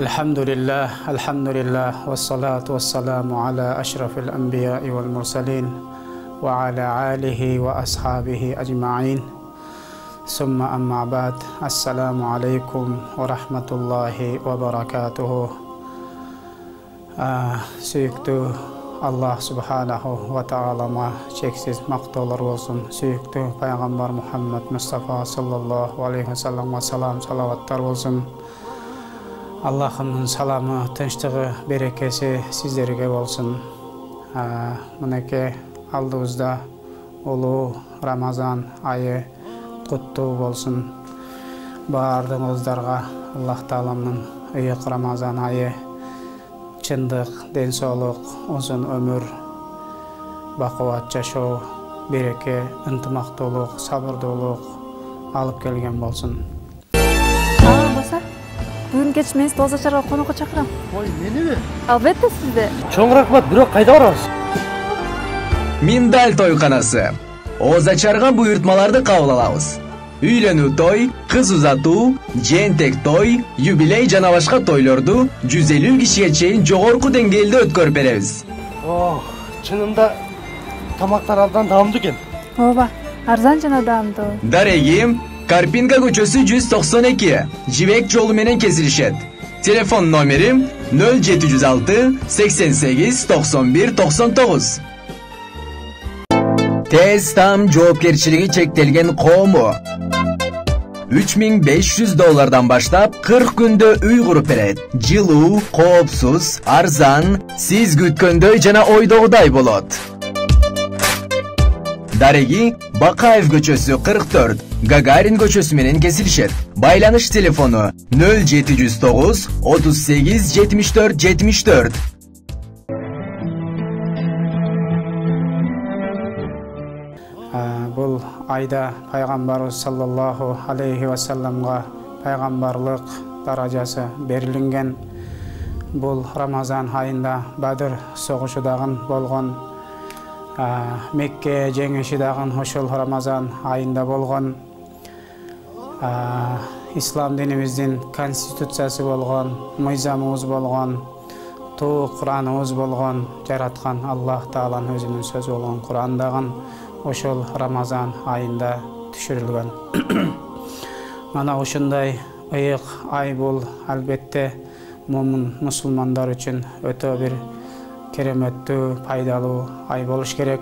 Elhamdülillah, ve salatu ve selamu ala eşrafil enbiyai vel mursalin ve ala alihi ve ashabihi ecma'in. Summa amma ba'd. Esselamu aleyküm ve rahmetullahi ve berekatuhu. Süyüktü Allah subhanahu ve ta'alama çeksiz maktolar olsun. Süyüktü Peygamber Muhammed Mustafa sallallahu aleyhi ve sellem ve salam salavatlar olsun. Allah'ımın salamı, tınçlığı, berekesi sizlerge olsun. Mınake aldığımızda ulu Ramazan ayı kutlu olsun. Bağırdığımızdarga Allah Ta'alamın ıyık Ramazan ayı çındık, densoluk, uzun ömür, bakıvat yaşao, bereke, ıntımaktoluk, sabırdoluk alıp gelgen olsun. Bugün geç men toz açarga konuğa çakıram. Oy, meni mi? Albatta sizde. Çoğun rahmat, bирок kayda barabыз? Mindal toyxonasi. Oğuz açarga buyurtmalardı kabul alabız. Üylönүү toy, kız uzatуу, jentek toy, юбилей жана башка toylordu 150 kişiye чейин жогорку деңгээлде өткөрүп беребиз. Oh, чынында тамактар абдан даамдуу экен. Ооба, арзан жана даамдуу. Дарегим, Karpinka көчөсү 192, Жибек жолу менен кесилишет. Телефон номерим 0706 88 91 99. Tez tam жоопкерчилиги чектелген коому. $3500 başlap 40 күндө үй куруп берет. Жылуу, коопсуз, арзан, сиз күткөндөй жана ойдогудай болот. Дареги, Бакаев көчөсү 44, Гагарин көчөсү менен кесилишет. Байланыш телефону 0709 38 74 74. Бұл айда Пайғамбарыбыз саллаллаху алейхи ва салламға пайғамбарлық даражасы берілінген. Бұл Рамазан айында Бадыр соғышыдағын болған, Мекке жеңішідағын ошол Рамазан айында болған, Ислам диніміздің конституциясы болған, мыйзамыбыз болған, туу Құраныбыз болған, жаратқан Аллах Тааланын өзүнүн сөзү болгон Курандагын ошол Рамазан айында түшүрүлгөн. Мана ушундай ыйык ай бул албетте момун мусулмандар үчүн өтө бир кереметтүү, пайдалуу ай болуш керек.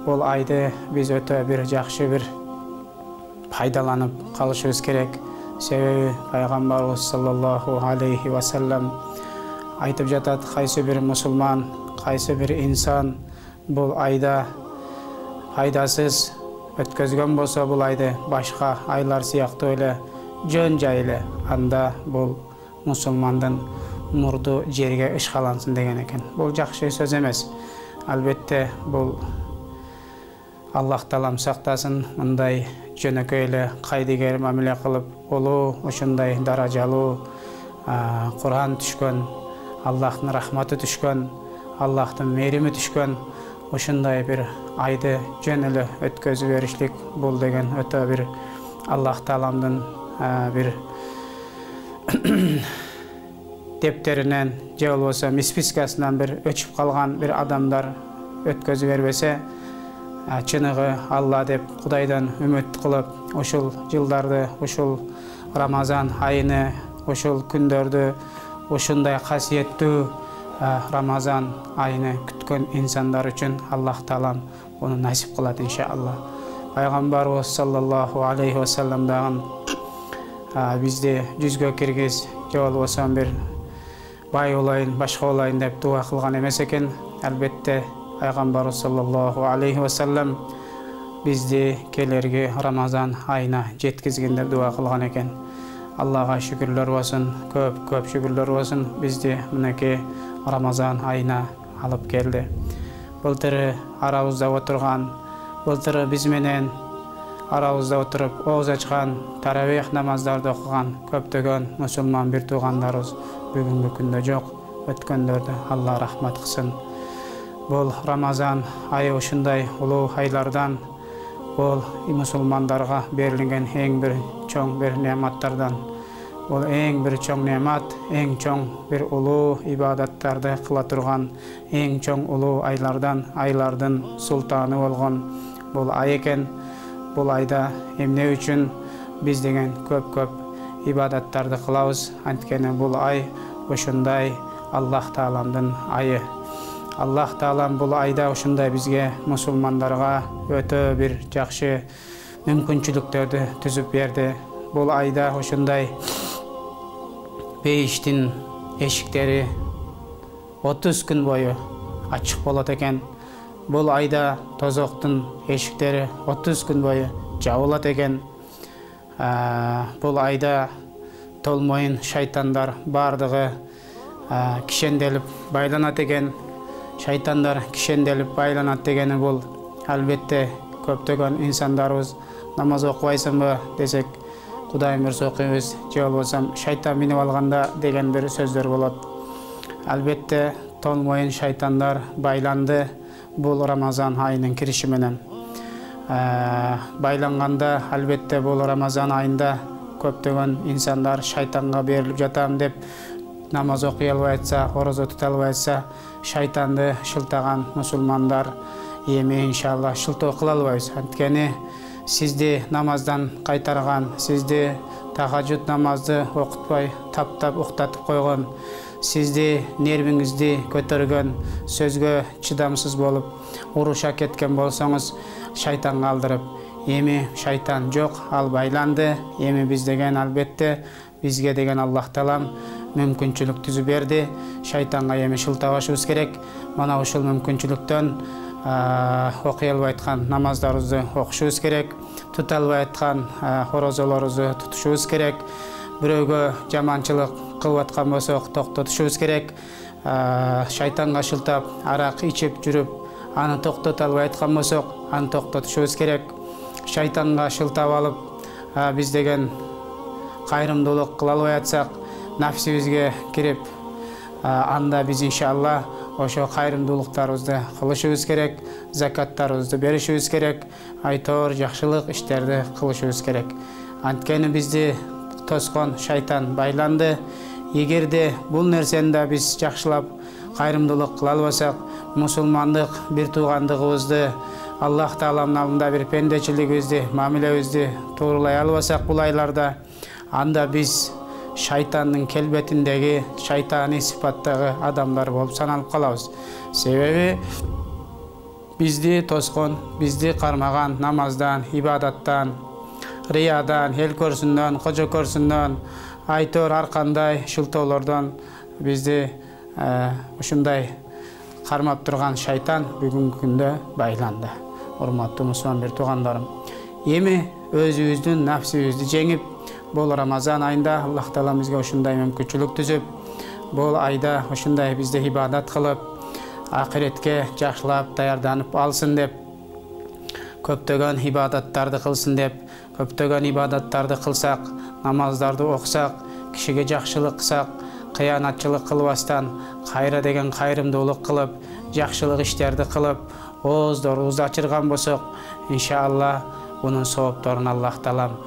Бул айды биз өтө бир жакшы бир пайдаланып калышыбыз керек. Себеби Пайгамбарыбыз саллаллаху алейхи ва саллам айтып жатат, кайсы бир мусулман, кайсы бир инсан бул айда пайдасыз өткөзгөн болсо, бул айды башка айлар сыяктуу эле жөн жай эле, анда бул мусулмандын мурду жерге ышкалансын деген экен. Бул жакшы сөз эмес. Албетте бул Аллах Таалам сактасын, мындай жөнөкөй эле кайдыгер мамиле кылып, улуу ушундай даражалуу Куран түшкөн, Аллахтын рахматы түшкөн, Аллахтын мээрими түшкөн ушундай бир айды жөн эле өткөзүп беришлик бул деген өтө бир Аллах Тааламдын бир дептеринен же болбосо миспискасынан бир өчүп калган бир адамдар өткөзүп бербесе, чыныгы Алла деп Кудайдан үмүт кылып, ушул жылдарды, ушул Рамазан айыны, ушул күндөрдү, ушундай касиеттүү Рамазан айыны күткөн инсандар үчүн Аллах Таалам onu nasip kılat inşallah. Пайгамбарыбыз саллаллаху алейхи ва саллам дагы бизде жүзгө киргиз, же болбосо бир бай болайын, башка болайын деп дуа кылган эмес экен. Албетте Пайгамбарыбыз саллаллаху алейхи ва саллам бизди келерги Рамазан айына жеткизген деп дуа кылган экен. Аллага шүкүрлөр болсун, көп шүкүрлөр болсун, бизди мынакей Рамазан айына алып келди. Былтыры арабызда отурган, былтыры биз менен арабызда отуруп оозу ачкан, таравих намаздарды окуган көптөгөн мусулман бир туугандарыбыз бүгүнкү күндө жок. Өткөндөрдү Алла рахмат кылсын. Бул Рамазан айы ушундай улуу айлардан, бул мусулмандарга берилген эң бир чоң бир неаматтардан Бул эң бир чоң немат, эң чоң бир улуу ибадаттарды кыла турган, эң чоң улуу айлардын султаны болгон бул ай экен. Бул айда эмне үчүн биз деген көп ибадаттарды кылабыз? Анткени бул ай ошондой Аллах Тааламдын айы. Аллах Таалам бул айда ошондой бизге мусулмандарга өтө бир жакшы мүмкүнчүлүктөрдү түзүп берди. Бул айда ошондой бейиштин эшиктери 30 күн бою ачык болот экен. Бул айда тозоктун эшиктери 30 күн бою жабылат экен. Бул айда толмойын шайтандар бардыгы кишенделип байланат экен. Шайтандар кишенделип байланат дегени бул албетте көптөгөн инсандарыбыз намаз окубайсыңбы десек, Кудайым бирсе окуйбуз, же болбосо шайтан минип алганда деген бир сөздөр болот. Албетте толмойын шайтандар байланды бул Рамазан айынын кириши менен. Байланганда албетте бул Рамазан айында көптөгөн инсандар шайтанга берилип жатам деп намаз окуй албай атса, орозо тута албай атса, шайтанды шылтаган мусулмандар эми иншалла шылтоо кыла албайбыз. Анткени сизди намаздан кайтарган, сизди тахажжуд намазды окутпай таптап уктатып койгон, сизди нервиңизди көтөргөн, сөзгө чыдамсыз болуп уруша кеткен болсоңуз, шайтанга алдырып, эми шайтан жок, ал байланды. Эми биз деген албетте бизге деген Аллах Таалам мүмкүнчүлүк түзүп берди. Шайтанга эми шылтабашыбыз керек. Мана ушул мүмкүнчүлүктөн окуй албай аткан намаздарыбызды окушубуз керек. Тута албай аткан орозолорубузду тутушубуз керек. Бирөөгө жаманчылык кылып аткан болсок токтотушубуз керек. Шайтанга шылтап арак ичип жүрүп аны токтото албай аткан болсок, аны токтотушубуз керек. Шайтанга шылтап алып биз деген кайрымдуулук кыла албай атсак, нафсибизге кирип, анда биз иншалла ошо кайрымдуулуктарыбызды кылышыбыз керек, закаттарыбызды беришибиз керек, айтор жакшылык иштерди кылышыбыз керек. Анткени бизди тоскон шайтан байланды. Эгерде бул нерсени да биз жакшылап кайрымдуулук кыла албасак, мусулмандык бир туугандыгыбызды, Аллах Тааламдын алдында бир пендечилигибизди, мамилебизди тууралай албасак бул айларда, анда биз шайтандын келбетиндеги, шайтани сыпаттагы адамдар болуп саналып калабыз. Себеби бизди тоскон, бизди кармаган намаздан, ибадаттан, риядан, эл көрсүндөн, кожо көрсүндөн, айтор ар кандай шылтоолордон бизди ушундай кармап турган шайтан бүгүнкү күндө байланды. Урматтуу мусулман бир туугандарым, эми өзүбүздүн нафсибизди жеңип, бул Рамазан айында Аллах Таала бизге ушундай мүмкүнчүлүк түзүп, бул айда ушундай бизде ибадат кылып, акыретке жакшылап даярданып алсын деп, көптөгөн ибадаттарды кылсын деп, көптөгөн ибадаттарды кылсак, намаздарды окусак, кишиге жакшылык кылсак, кыянатчылык кылбастан, кайра деген кайрымдуулук кылып, жакшылык иштерди кылып, ооздорубузду ачырган болсок, иншалла бунун соопторун Аллах Таалам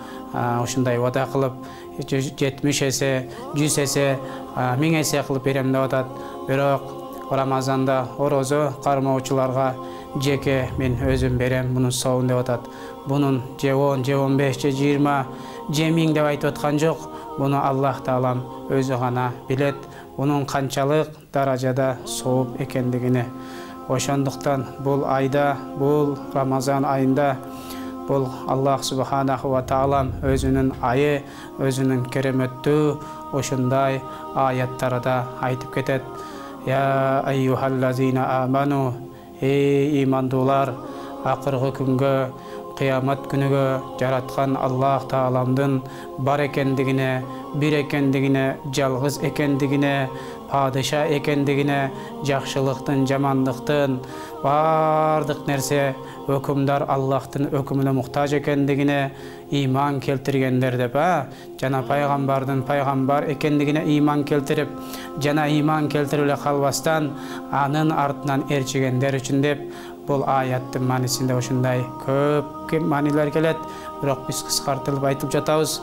ушундай вада кылып 70 эсе, 100 эсе, 1000 эсе кылып берем деп атат. Бирок Рамазанда орозо кармоочуларга жеке мен өзүм берем бунун сообун деп атат. Бунун же 10, же 15, же 20, же 1000 деп айтып аткан жок. Буну Аллах Таалам өзү гана билет. Бунун канчалык даражада сооп экендигини. Ошондуктан бул айда, бул Рамазан айында бул Аллах Субханаху ва Таалам өзүнүн айы, өзүнүн кереметтүү ошондой аяттарда айтып кетет. Я айюхаллазина аману, эй имандуулар, акыркы күнгө, кыямат күнүгө жараткан Аллах Тааламдын бар экендигине, бир экендигине, жалгыз экендигине, падыша экендигине, жакшылыктын, жамандыктын, бардык нерсе өкүмдар Аллахтын өкүмүнө муктаж экендигине иман келтиргендер деп, жана пайгамбардын пайгамбар экендигине иман келтирип, жана иман келтирип эле калбастан анын артынан ээрчигендер үчүн деп бул аяттын маанисинде ушундай көп маанилер келет. Бирок биз кыскартылып айтып жатабыз.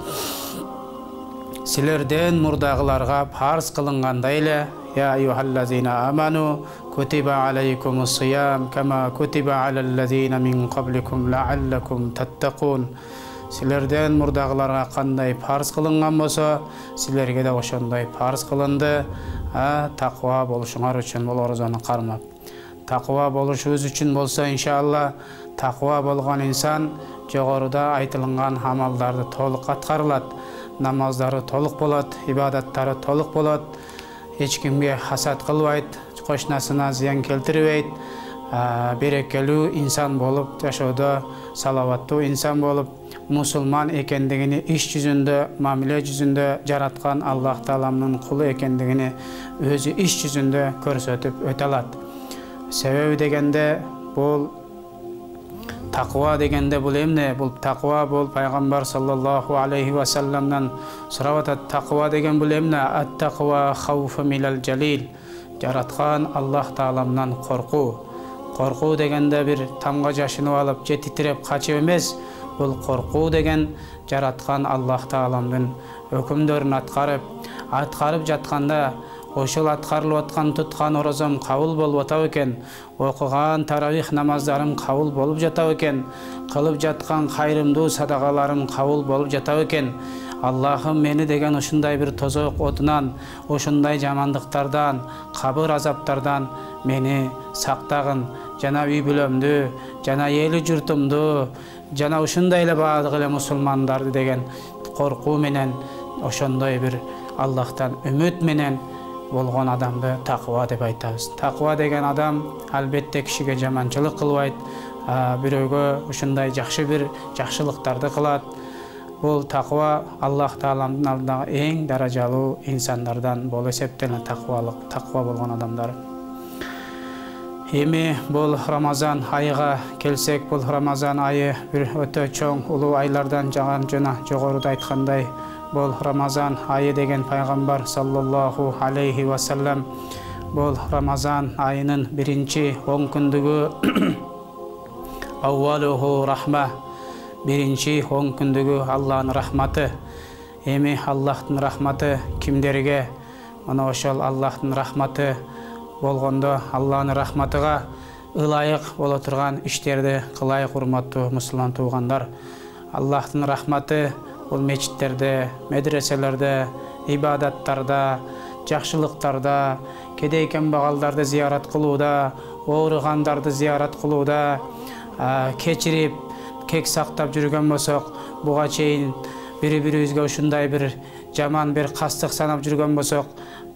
Силерден мурдагыларга парз кылынгандай эле, я айюхаллазина аману кутиба алейкумус сиям кама кутиба алаллазина мин кабликум лааллакум таттакун. Силерден мурдагыларга кандай парз кылынган болсо, силерге де ошондой парз кылынды. Таква болушуңар үчүн бул оразаны кармап. Таква болушубуз үчүн болсо, иншалла, таква болгон инсан жогоруда айтылган амалдарды толук аткарылат. Namazdары толық болады, ибадаттары толық болады, ешкімге хасад қылбайт, қошнасына зиян келтірбейт, берекелүү инсан болып, жашоодо салаваттуу инсан болып, мусулман экендигини иш жүзүндө, мамиле жүзүндө жараткан Аллах Тааламдын кулу экендигини өзү иш жүзүндө көрсөтүп өтө алат. Себеби дегенде бул Takva degende bul emne? Bul takva bul Peygamber sallallahu aleyhi ve sellem'den surab atat. Takva degen bul emne? At-takva khawfu minel jalil. Jaratkan Allah Taalamdan korku. Korku degende bir tamga jaşınıp alıp je titirep kaçıp emes. Bul korku degen jaratkan Allah Taalamdın hökümdörün atkarıp jatkanda ошол аткарылып аткан туткан оразам кабыл болуп атабы экен, окуган таравих намаздарым кабыл болуп жатабы экен, кылып жаткан кайрымдуу садакаларым кабыл болуп жатабы экен. Аллахым мени деген ушундай бир тозок отунан, ушундай жамандыктардан, кабыр азаптардан мени сактагын, жана үй бүлөмдү, жана эли журтумду, жана ушундай эле баардык эле мусулмандарды деген коркуу менен, ошондой бир Аллахтан үмүт менен болгон адамды таква деп айтабыз. Таква деген адам албетте кишиге жаманчылык кылбайт, бирөөгө ушундай жакшы бир жакшылыктарды кылат. Бул таква Аллах Тааламдын алдындагы эң даражалуу инсандардан болуп эсептелет, таква болгон адамдар. Эми бул Рамазан айыга келсек, бул Рамазан айы бир өтө чоң улуу айлардан жана жогоруда айткандай, Bol Ramazan ayı degen Peygamber sallallahu aleyhi ve sellem bol Ramazan ayının birinci 10 kündügü avvaluhu rahma, birinci 10 kündügü Allah'ın rahmatı. Emi Allah'ın rahmatı kimderge? Ona oşol Allah'ın rahmatı bolgondo Allah'ın rahmatıga ılayık bola turgan işlerdi kılayık urmattуу musulman tuğandar. Allah'ın rahmatı Bul meçitlerde, medreselerde, ibadattlarda, жақшылықтарда, кедей кембағалдарды зиярат кылууда, оорugandарды зиярат кылууда, кечирип, кек сактап жүргөн болсок, буга чейин бири-бирибизге ушундай бир жаман бир кастык санап жүргөн болсок,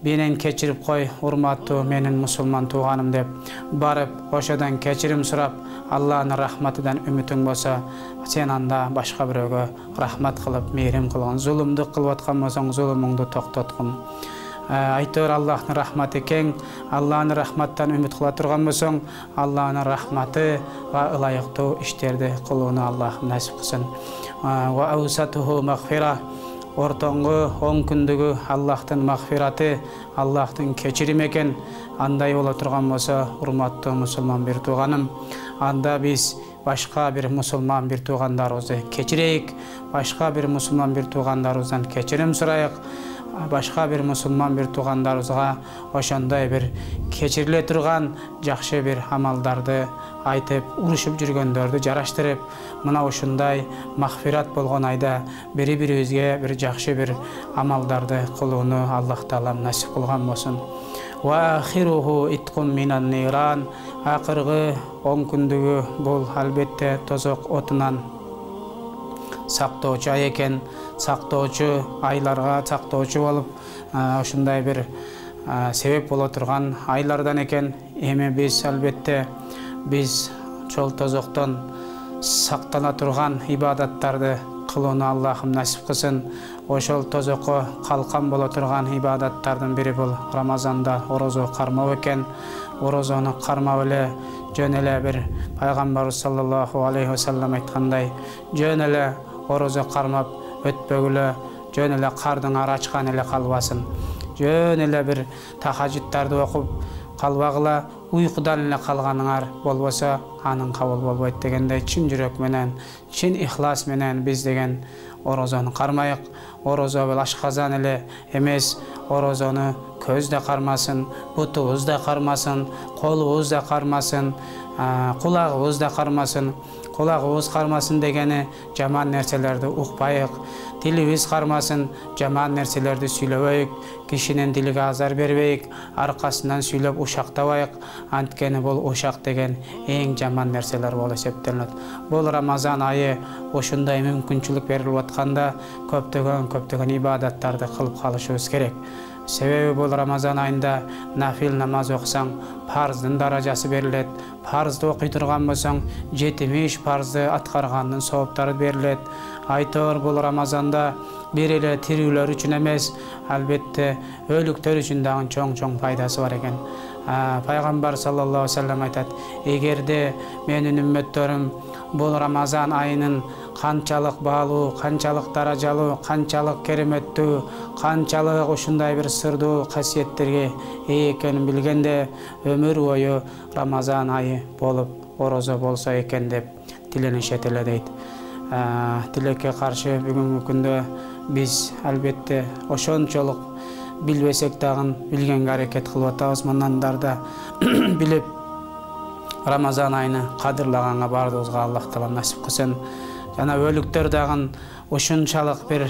менен кечирип кой, урматтуу менин мусулман тууганым деп барып, ошодон кечирим сурап, Allah'ın rahmatidan ümitің болса, сен анда башка бирөөгө рахмат кылып, мейрим кылган, зулумду кылып аткан болсоң, зулумуңду токтоткун. Айтор Allah'ın rahmati кең, Allah'ın rahmattan ümit кыла турган болсоң, Allah'ın rahmatıга ылайыктуу иштерди кылууну Аллах насип кылсын. Ва аусатуху магфира. Ортоңгу 10 күндүгү Аллахтын магфираты, Аллахтын кечирим экен. Андай бола турган болсо, урматтуу мусулман бир тууганым, анда биз башка бир мусулман бир туугандарыбызды кечирейик, башка бир мусулман бир туугандарыбыздан кечирим сурайык, башка бир мусулман бир туугандарыбызга ошондой бир кечириле турган жакшы бир амалдарды айтып, урушуп жүргөндөрдү жараштырып, мына ушундай магфират болгон айда бири-бирибизге бир жакшы бир амалдарды кылууну Аллах Таалам насип кылган болсун. Ва ахируhu иткун минан ниран. Акыргы 10 күндүгү бул албетте тозок отунан сактоочу ай экен, сактоочу айларга сактоочу болуп, ушундай бир себеп боло турган айлардан экен. Эми биз албетте биз чол тозоктон сактана турган ибадаттарды кылууну Аллахым насип кылсын. Ошол тозокко калкан боло турган ибадаттардын бири бул Рамазанда орозо кармоо экен. Орозону кармап эле жөн эле бир Пайгамбар саллаллаху алейхи ва саллям айткандай, жөн эле орозо кармап өтпөгүлө, жөн эле кардың ары ачкан эле калбасын. Жөн эле бир тахажжуттарды окуп калбагыла, uyqudan эле калганыңар болбосо анын кабыл болбойт дегендей чын жүрөк менен, чын ихлас менен биз деген орозону кармайык. Орозо бул ашказан эле эмес, орозону көз да кармасын, бутубуз да кармасын, колубуз да кармасын, кулагыбыз да кармасын. Кулагыбыз кармасын дегени жаман нерселерди укпайык, тилибиз кармасын, жаман нерселерди сүйлөбөйүк, кишинин дилиге азар бербейик, аркасынан сүйлөп ушактабайык, анткени бул ушак деген эң жаман нерселер болуп эсептелет. Бул Рамазан айы ошондой мүмкүнчүлүк берилип атканда көптөгөн ибадаттарды кылып калышыбыз керек. Себеби бул Рамазан айында нафил намаз окусаң, парздын даражасы берилет. Парзды окуй турган болсоң, 70 парзды аткаргандын сооптары берилет. Айтор бул Рамазанда бир эле тирүүлөр үчүн эмес, албетте өлүктөр үчүн дагы чоң пайдасы бар экен. Пайгамбар саллаллаху алейхи ва саллям айтат: "Эгерде менин үммөттөрүм бул Рамазан айынын канчалык баалуу, канчалык даражалуу, канчалык кереметтүү, канчалык ушундай бир сырдуу касиеттерге ээ экенин билгенде, өмүр бою Рамазан айы болуп орозо болсо экен деп тиленишет эле дейт. Тилекке каршы бүгүнкү күндө биз албетте ошончолук билбесек дагы билгенге аракет кылып атабыз. Мынандарда билип Рамазан айыны кадырлаганга бардыгыбызга Аллах таала насип кылсын. Жана өлүктөр дагы ушунчалык бир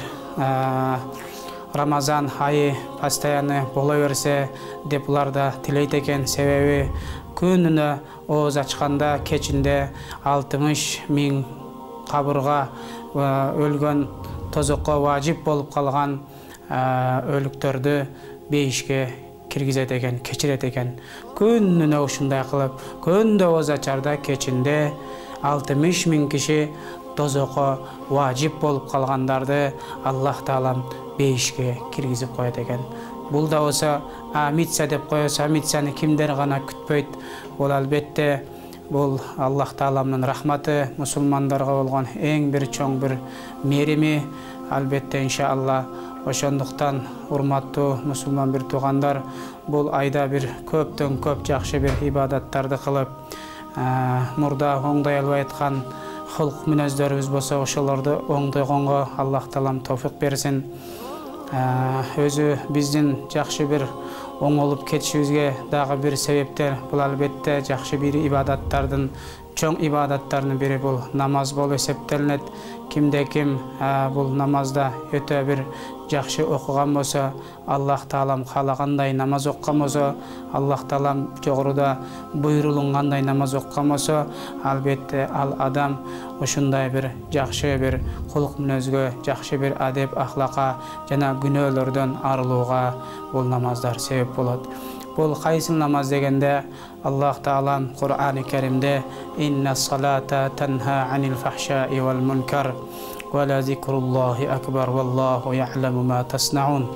Рамазан айы постоянно боло берсе деп булар да тилейт экен. Себеби күнүнө ооз ачканда кечинде 60 000 кабырга өлгөн тозокко важип болуп калган өлүктөрдү бейишке киргизет экен, кечирет экен. Күнүнө ушундай кылып, күндө ооз ачарда кечинде 60 000 киши тозокко важип болуп калгандарды Аллах таалам бейишке киргизип коет экен. Бул да болсо амитса деп коёсу, амитсаны кимдер гана күтпөйт. Бул албетте бул Аллах тааламдын рахматы, мусулмандарга болгон эң бир чоң бир мерими. Албетте иншалла. Ошондуктан урматтуу мусулман бир туугандар, бул айда бир көптөн көп жакшы бир ибадаттарды кылып, мурда оңдой албай аткан хулк мүнөздөрүбүз болсо, ошолорду оңдойгонго Аллах таалам товфик берсин. Өзү биздин жакшы бир оңолуп кетишибизге дагы бир себептер. Бул албетте жакшы бир ибадаттардын, чоң ибадаттардын бири бул намаз болуп эсептелинет. Кимде ким бул намазда өтө бир жакшы окуган болсо, Аллах таалам каалагандай намаз оккан болсо, Аллах таалам жогоруда буйрулгандай намаз оккан болсо, албетте ал адам ушундай бир жакшы бир кулк мүнөзгө, жакшы бир адеп ахлакка жана күнөөлөрдөн арылууга бул намаздар себеп болот. Бул кайсыл намаз дегенде, Аллах таалам Кур'ани Керимде «Инна салата танха анил фахшаи вал мункар, ва ла зикруллахи акбар, валлаху я'ламу ма таснаун».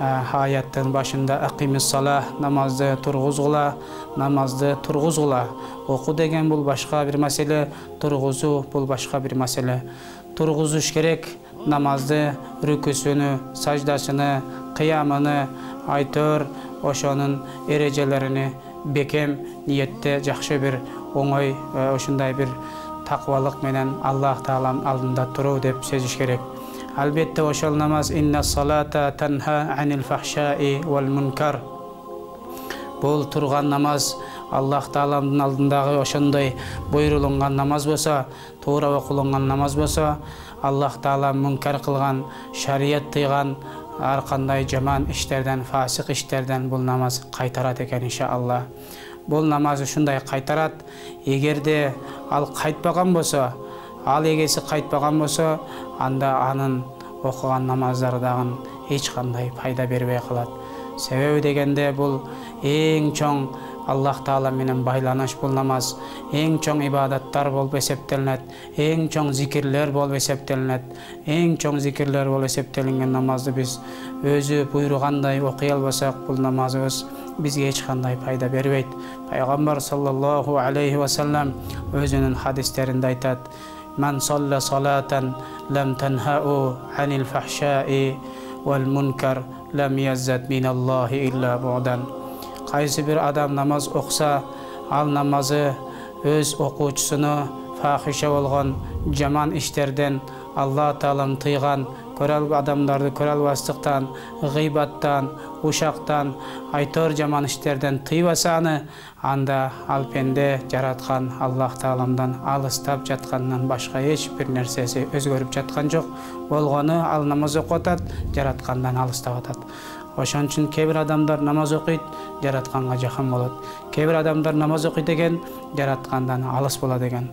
Аяттын башында «Акимис салах» намазды тургузгула, намазды тургузгула. Оку деген бул башка бир маселе, тургузуу бул башка бир маселе. Тургузуш керек намазды, рүкүсүнү, саждасыны, кыямыны, айтор ошонун эрежелерини бекем ниетте жакшы бир оңой ошундай бир таквалык менен Аллах таалам алдында туруу деп сезиш керек. Албетте ошол намаз «Инна салата танха анил фахшаи вал мункар». Бул турган намаз Аллах тааламдын алдындагы ошондой буйрулган намаз болсо, туура окулган намаз болсо, Аллах таалам мункар кылган, шарият тыйган ар кандай жаман иштерден, фасык иштерден бул намаз кайтарат экен иншалла. Бул намаз ушундай кайтарат. Эгерде ал кайтпаган болсо, ал эгеси кайтпаган болсо, анда анын окуган намаздары дагы эч кандай пайда бербей калат. Себеби дегенде бул эң чоң Аллах таала менен байланыш бул намаз, эң чоң ибадаттар болуп эсептелинет, эң чоң зикирлер болуп эсептелинет. Эң чоң зикирлер болуп эсептелинген намазды биз өзү буйругандай окуй албасак, бул намазыбыз бизге эч кандай пайда бербейт. Пайгамбар саллаллаху алейхи ва саллям өзүнүн хадистеринде айтат: "Ман салла салатан лам танхау анил фахшаи вал мункар лам яззад миналлахи илля бу'дан". Kaysi bir adam namaz okusa, al namazı öz okuucusunu fahişe olgan, jaman işlerden Allah Taalam tıygan, köral adamlardı köralbastыкtan, gıybattan, uşaktan, aytor jaman işlerden tıybasanı, anda alpende jaratkan Allah Taalamdan alыстап жаткандан başka hiçbir nersesi özgörüp жаткан жок. Болгону al namaz okutat, jaratkандан alыстап atat. Oşan üçün kebir adamlar namaz okuyt, jaratkanга jahın bolat. Kebir adamlar namaz okuyt eken, jaratkandan alыс bolat eken.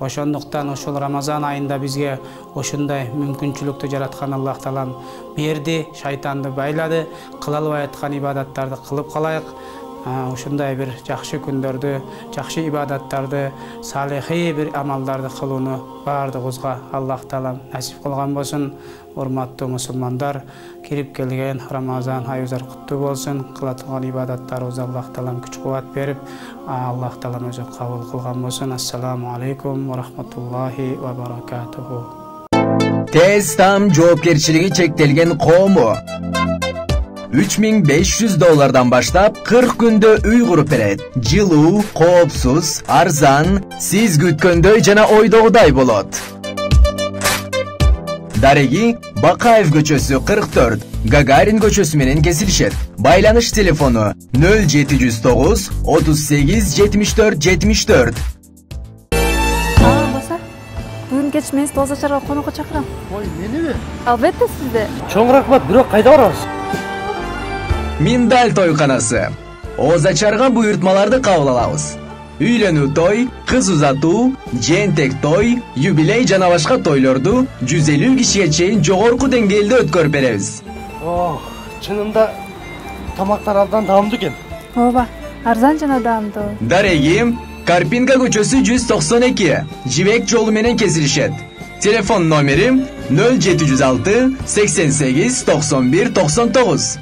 Oşonduktan oşul Ramazan ayında bizge oşunday mümkünçülüktü jaratkan Allah Taalam berdi, şaytanды baylады, kıla alбай аткан ibadattарды kılıp kalayık. Oşunday bir жақшы күндөрдү, жақшы ibadattарды, salihий bir amaldарды kılууну бардыгыбызга Allah Taalam nasip kılgan bolsun. Hormatly musulmandar, kirip kelgen Ramazan ayılar kutlu bolsun. Kılatılgan ibadattlarыбыз Allah Taalam güç kuvvet berip, Allah Taalam özü kabul kılgan bolsun. Assalamu aleykum ve rahmetullahi ve barakatuhu. Tez tam жоопкерчилиги чектелген кооmu $3500 başlap 40 күндө үй куруп берет. Жылуу, коопсуз, арзан, сиз күткөндөй жана ойдогудай болот. Дареги Бакаев көчөсү 44, Гагарин көчөсү менен кесилишет. Байланыш телефону 0709 38 74 74. Баса, бүгүн кеч мен тоз ачарга конокко чакырам. Ой, мени? Албетте сизди. Чоң рахмат, бирок кайда барабыз? Миндаль тойканасы. Оз ачарга буйртмаларды кабыл алабыз. Үйлөнүү той, кыз узатуу, жентек той, юбилей жана башка тойлорду 150 кишиге чейин жогорку деңгээлде өткөрүп беребиз. Чынында тамактар абдан даамдуу экен. Ооба, арзан жана даамдуу. Дареги Карпинка көчөсү 192, Жибек жолу менен кесилишет. Телефон номери 0706 88 91 99.